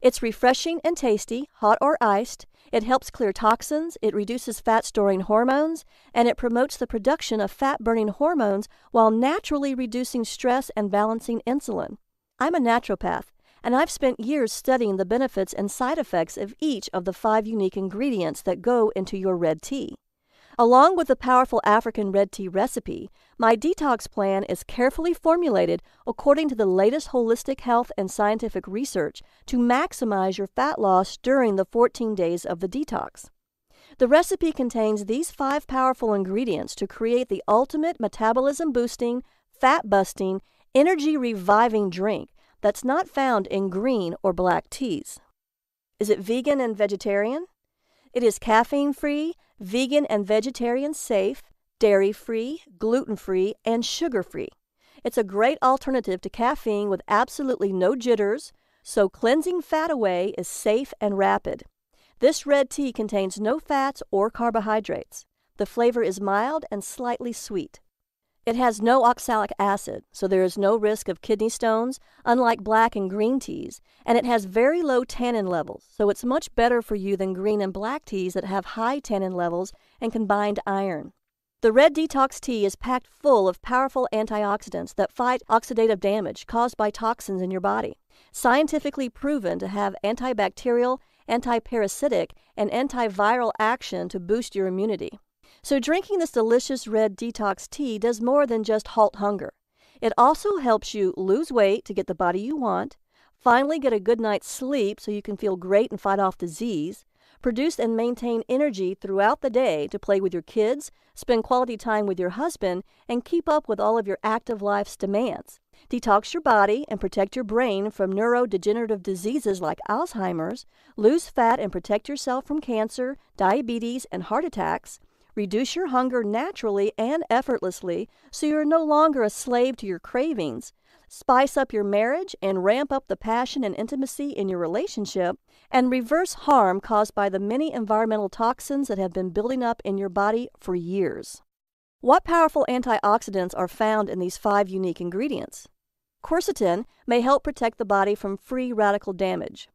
It's refreshing and tasty, hot or iced. It helps clear toxins, it reduces fat-storing hormones, and it promotes the production of fat-burning hormones while naturally reducing stress and balancing insulin. I'm a naturopath, and I've spent years studying the benefits and side effects of each of the 5 unique ingredients that go into your red tea. Along with the powerful African red tea recipe, my detox plan is carefully formulated according to the latest holistic health and scientific research to maximize your fat loss during the 14 days of the detox. The recipe contains these 5 powerful ingredients to create the ultimate metabolism-boosting, fat-busting, energy-reviving drink that's not found in green or black teas. Is it vegan and vegetarian? It is caffeine-free, vegan and vegetarian safe, dairy-free, gluten-free, and sugar-free. It's a great alternative to caffeine with absolutely no jitters, so cleansing fat away is safe and rapid. This red tea contains no fats or carbohydrates. The flavor is mild and slightly sweet. It has no oxalic acid, so there is no risk of kidney stones, unlike black and green teas, and it has very low tannin levels, so it's much better for you than green and black teas that have high tannin levels and combined iron. The Red Detox Tea is packed full of powerful antioxidants that fight oxidative damage caused by toxins in your body, scientifically proven to have antibacterial, antiparasitic, and antiviral action to boost your immunity. So drinking this delicious red detox tea does more than just halt hunger. It also helps you lose weight to get the body you want, finally get a good night's sleep so you can feel great and fight off disease, produce and maintain energy throughout the day to play with your kids, spend quality time with your husband, and keep up with all of your active life's demands. Detox your body and protect your brain from neurodegenerative diseases like Alzheimer's, lose fat and protect yourself from cancer, diabetes, and heart attacks, reduce your hunger naturally and effortlessly so you're no longer a slave to your cravings, spice up your marriage and ramp up the passion and intimacy in your relationship, and reverse harm caused by the many environmental toxins that have been building up in your body for years. What powerful antioxidants are found in these 5 unique ingredients? Quercetin may help protect the body from free radical damage.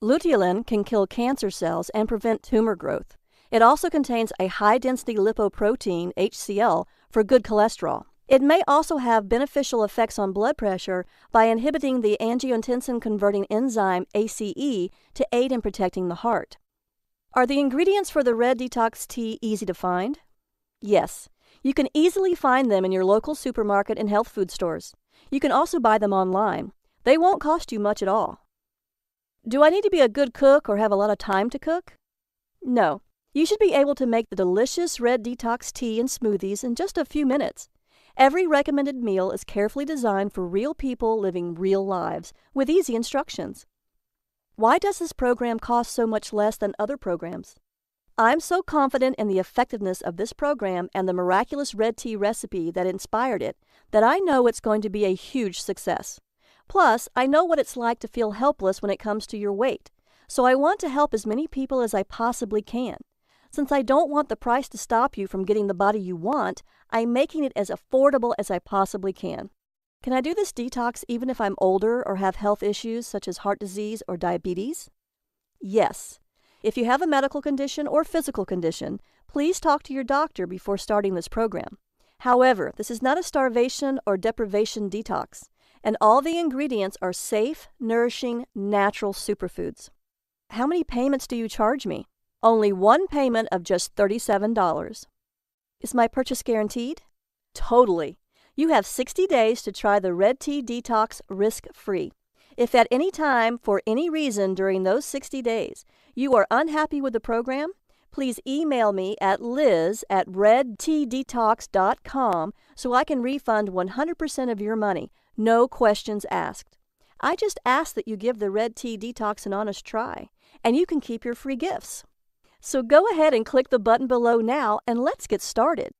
Luteolin can kill cancer cells and prevent tumor growth. It also contains a high-density lipoprotein, HCl, for good cholesterol. It may also have beneficial effects on blood pressure by inhibiting the angiotensin-converting enzyme ACE to aid in protecting the heart. Are the ingredients for the Red Detox Tea easy to find? Yes. You can easily find them in your local supermarket and health food stores. You can also buy them online. They won't cost you much at all. Do I need to be a good cook or have a lot of time to cook? No. You should be able to make the delicious Red Detox Tea and smoothies in just a few minutes. Every recommended meal is carefully designed for real people living real lives with easy instructions. Why does this program cost so much less than other programs? I'm so confident in the effectiveness of this program and the miraculous red tea recipe that inspired it that I know it's going to be a huge success. Plus, I know what it's like to feel helpless when it comes to your weight, so I want to help as many people as I possibly can. Since I don't want the price to stop you from getting the body you want, I'm making it as affordable as I possibly can. Can I do this detox even if I'm older or have health issues such as heart disease or diabetes? Yes. If you have a medical condition or physical condition, please talk to your doctor before starting this program. However, this is not a starvation or deprivation detox, and all the ingredients are safe, nourishing, natural superfoods. How many payments do you charge me? Only one payment of just $37. Is my purchase guaranteed? Totally. You have 60 days to try the Red Tea Detox risk-free. If at any time, for any reason during those 60 days, you are unhappy with the program, please email me at liz@redteadetox.com so I can refund 100% of your money, no questions asked. I just ask that you give the Red Tea Detox an honest try, and you can keep your free gifts. So go ahead and click the button below now and let's get started.